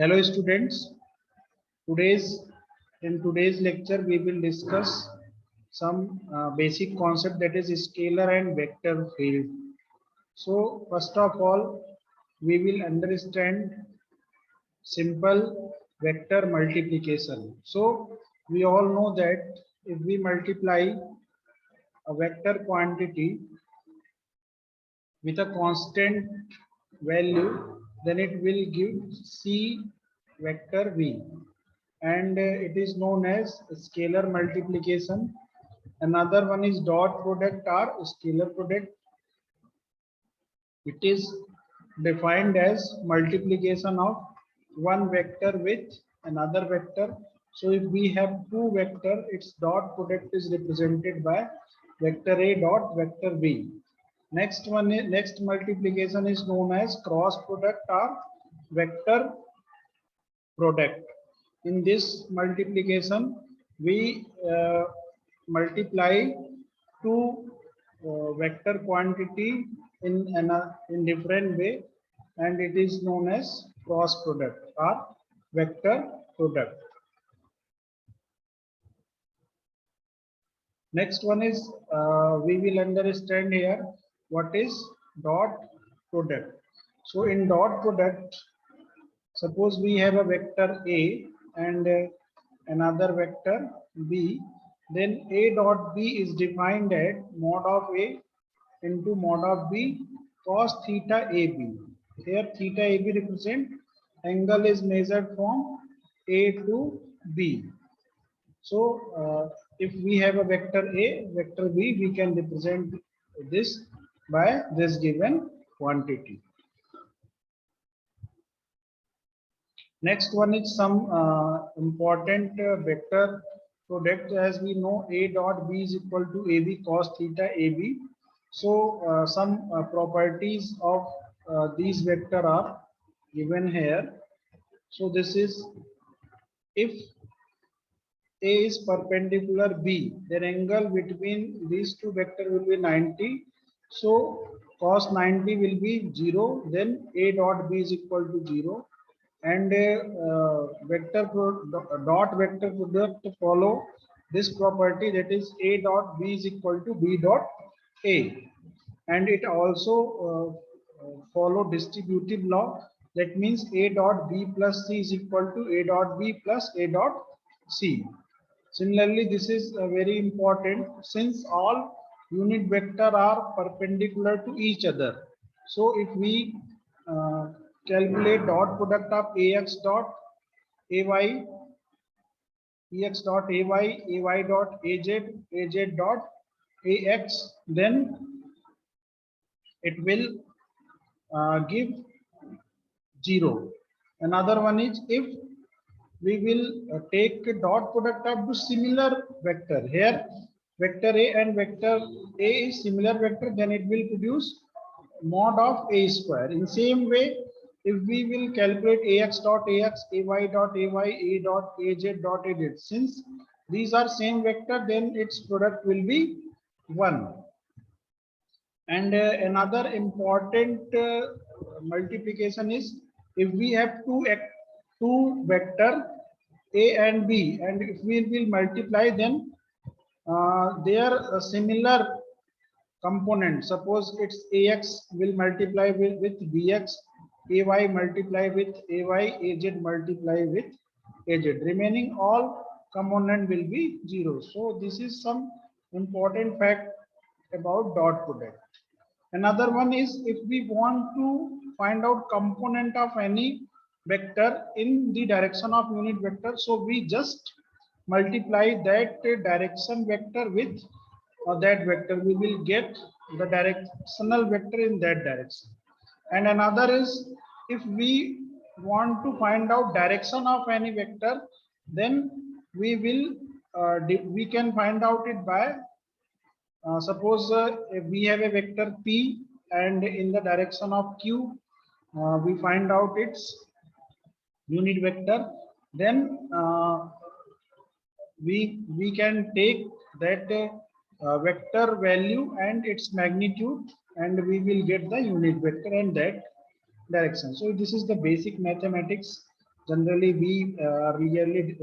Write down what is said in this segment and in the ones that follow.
Hello students, today's in today's lecture we will discuss some basic concept, that is scalar and vector field. So first of all we will understand simple vector multiplication. So we all know that if we multiply a vector quantity with a constant value, then it will give C vector V, and it is known as scalar multiplication. Another one is dot product or scalar product. It is defined as multiplication of one vector with another vector. So if we have two vector, its dot product is represented by vector A dot vector B. Next multiplication is known as cross product or vector product. In this multiplication, we multiply two vector quantity in different way, and it is known as cross product or vector product. Next one is we will understand here what is dot product. So in dot product, suppose we have a vector A and another vector B, then A dot B is defined as mod of A into mod of B cos theta AB. Here theta AB represent angle is measured from A to B. So if we have a vector A, vector B, we can represent this by this given quantity. Next one is some important vector product. As we know, A dot B is equal to AB cos theta AB. So some properties of these vector are given here. So this is, if A is perpendicular B, then angle between these two vector will be 90. So cos 90 will be 0. Then A dot B is equal to 0. And dot vector product follow this property, that is A dot B is equal to B dot A, and it also follow distributive law. That means A dot B plus C is equal to A dot B plus A dot C. Similarly, this is very important since all unit vector are perpendicular to each other. So if we calculate dot product of ax dot ay, ax dot ay, ay dot az, az dot ax, then it will give 0. Another one is if we will take dot product of the similar vector. Here vector A and vector A is similar vector, then it will produce mod of A square. In same way, if we will calculate ax dot ax, ay dot ay, a dot az dot az, since these are same vector, then its product will be 1. And another important multiplication is if we have two vector A and B, and if we will multiply, then their similar component. Suppose it's ax will multiply with bx, ay multiply with ay, az multiply with az. Remaining all component will be 0. So this is some important fact about dot product. Another one is if we want to find out component of any vector in the direction of unit vector, so we just multiply that direction vector with that vector. We will get the directional vector in that direction. And another is if we want to find out direction of any vector, then we will we can find out it by suppose if we have a vector P and in the direction of Q, we find out its unit vector, then we can take that vector value and its magnitude, and we will get the unit vector in that direction. So this is the basic mathematics generally we really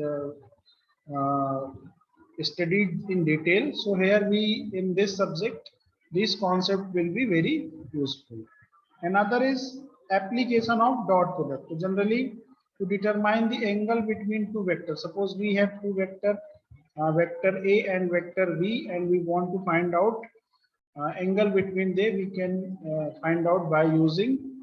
studied in detail. So here we, in this subject, this concept will be very useful. Another is application of dot product. So generally, to determine the angle between two vectors, suppose we have two vector A and vector B, and we want to find out angle between them, we can find out by using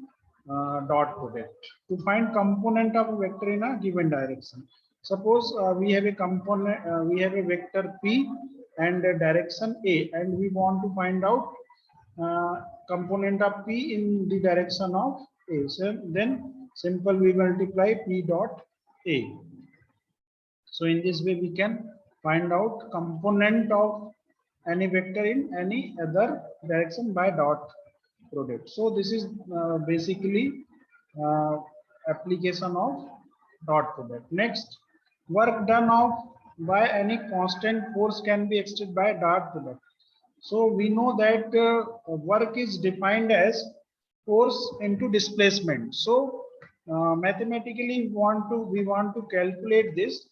dot product to find component of a vector in a given direction. Suppose we have a component, we have a vector P and a direction A, and we want to find out component of P in the direction of A. So then simple we multiply P dot A. So in this way we can find out component of any vector in any other direction by dot product. So this is basically uh, application of dot product. Next, work done of by any constant force can be extended by dot product. So we know that work is defined as force into displacement. So mathematically we want to calculate this.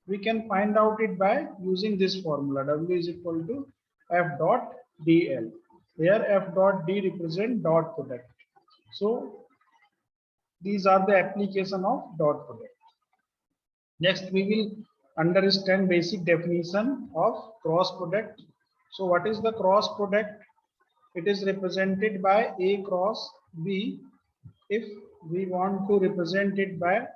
We can find out it by using this formula. W is equal to F dot dl. Here F dot d represent dot product. So these are the application of dot product. Next, we will understand basic definition of cross product. So what is the cross product? It is represented by A cross B. If we want to represent it by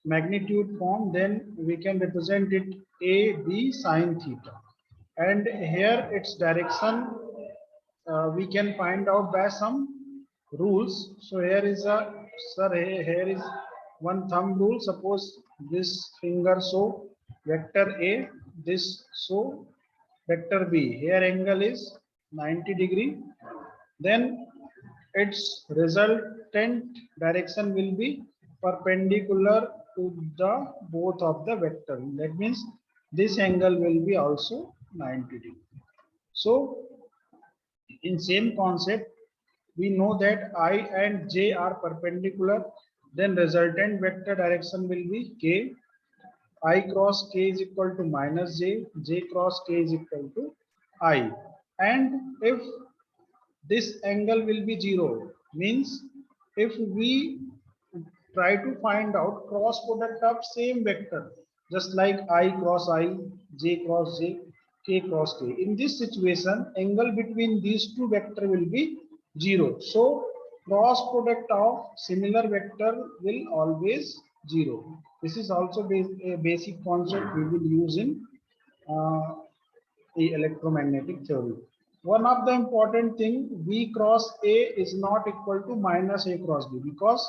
magnitude form, then we can represent it A B sine theta. And here its direction we can find out by some rules. So here is a, sir, here is one thumb rule. Suppose this finger show vector A, this show vector B. Here angle is 90 degree. Then its resultant direction will be perpendicular to the both of the vector. That means this angle will be also 90 degree. So in same concept, we know that I and J are perpendicular, then resultant vector direction will be K. I cross K is equal to minus J, J cross K is equal to I. And if this angle will be 0, means if we try to find out cross product of same vector, just like I cross I, J cross J, K cross K. In this situation, angle between these two vector will be 0. So cross product of similar vector will always 0. This is also a basic concept we will use in uh, electromagnetic theory. One of the important thing, V cross A is not equal to minus A cross B, because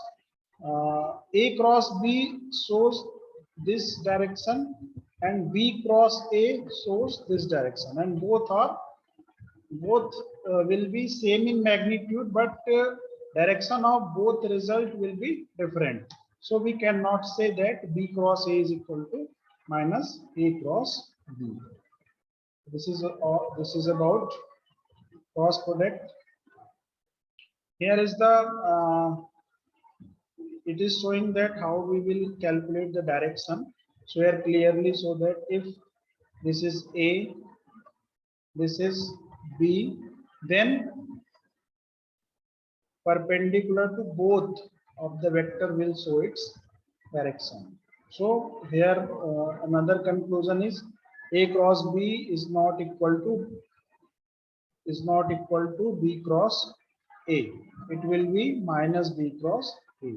A cross B shows this direction and B cross A shows this direction, and both will be same in magnitude, but direction of both result will be different. So we cannot say that B cross A is equal to minus A cross B. This is about cross product. Here is the it is showing that how we will calculate the direction. So here clearly so that if this is A, this is B, then perpendicular to both of the vector will show its direction. So here another conclusion is A cross B is not equal to B cross A. It will be minus B cross A.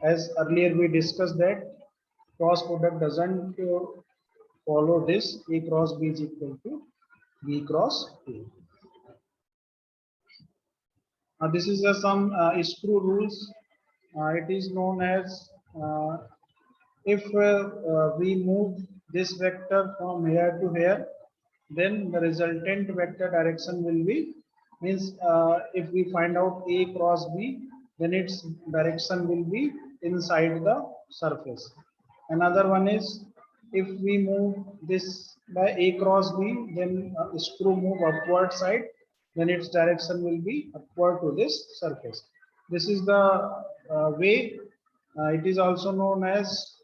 As earlier we discussed that cross product doesn't follow this. A cross B is equal to B cross A. This is some screw rules. It is known as if we move this vector from here to here, then the resultant vector direction will be, means if we find out A cross B, then its direction will be inside the surface. Another one is if we move this by A cross B, then screw move upward side, then its direction will be upward to this surface. This is the way It is also known as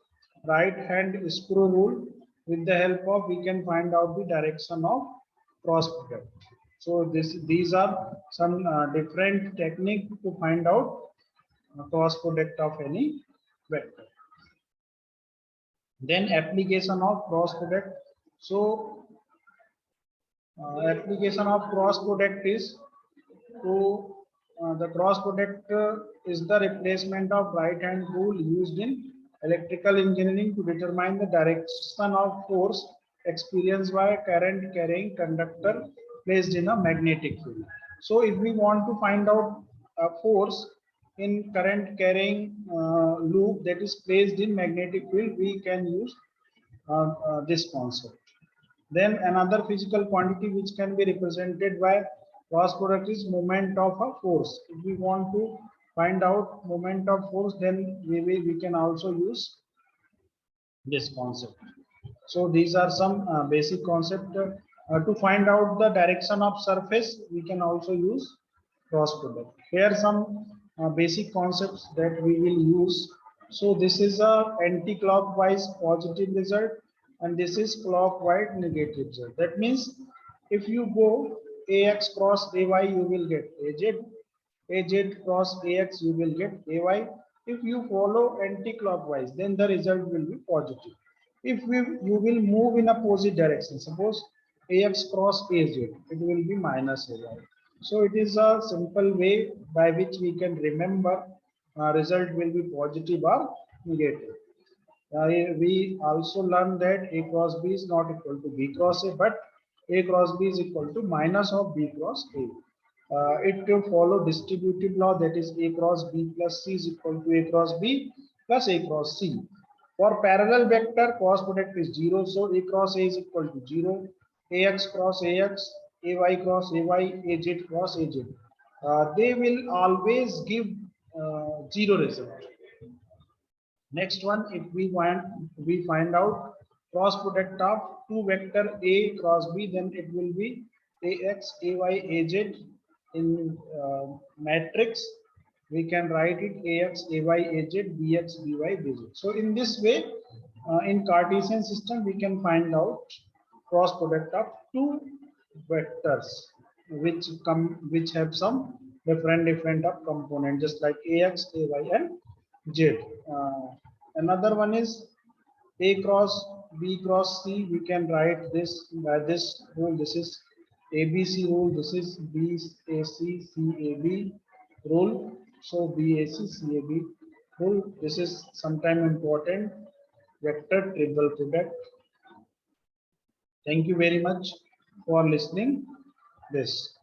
right hand screw rule. With the help of, we can find out the direction of cross product. So these are some different technique to find out cross product of any vector. Then application of cross product. So application of cross product is to the cross product is the replacement of right hand rule used in electrical engineering to determine the direction of force experienced by a current carrying conductor placed in a magnetic field. So if we want to find out a force in current carrying loop that is placed in magnetic field, we can use this concept. Then another physical quantity which can be represented by cross product is moment of a force. If we want to find out moment of force, then we can also use this concept. So these are some basic concept. To find out the direction of surface, we can also use cross product. Here are some basic concepts that we will use. So this is a anti-clockwise positive result, and this is clockwise negative result. That means if you go ax cross ay, you will get az cross ax, you will get ay. If you follow anti-clockwise, then the result will be positive. If you will move in opposite direction, suppose ax cross az, it will be minus ay. So it is a simple way by which we can remember result will be positive or negative. We also learned that a cross b is not equal to b cross a, but a cross b is equal to minus of b cross a. It will follow distributive law, that is a cross b plus c is equal to a cross b plus a cross c. For parallel vector, cross product is 0, so a cross a is equal to 0, ax cross ax, ay cross ay, az cross az. They will always give 0 result. Next one, if we find out cross product of two vector a cross b, then it will be ax, ay, az in matrix. We can write it ax, ay, az, bx, by, bz. So in this way, in Cartesian system, we can find out cross product of two vectors which have some different of component, just like ax, ay, and z. Another one is a cross b cross c. We can write this by this rule. This is ABC rule. This is BAC CAB rule. So BAC CAB rule. This is sometime important vector triple product. Thank you very much for listening this.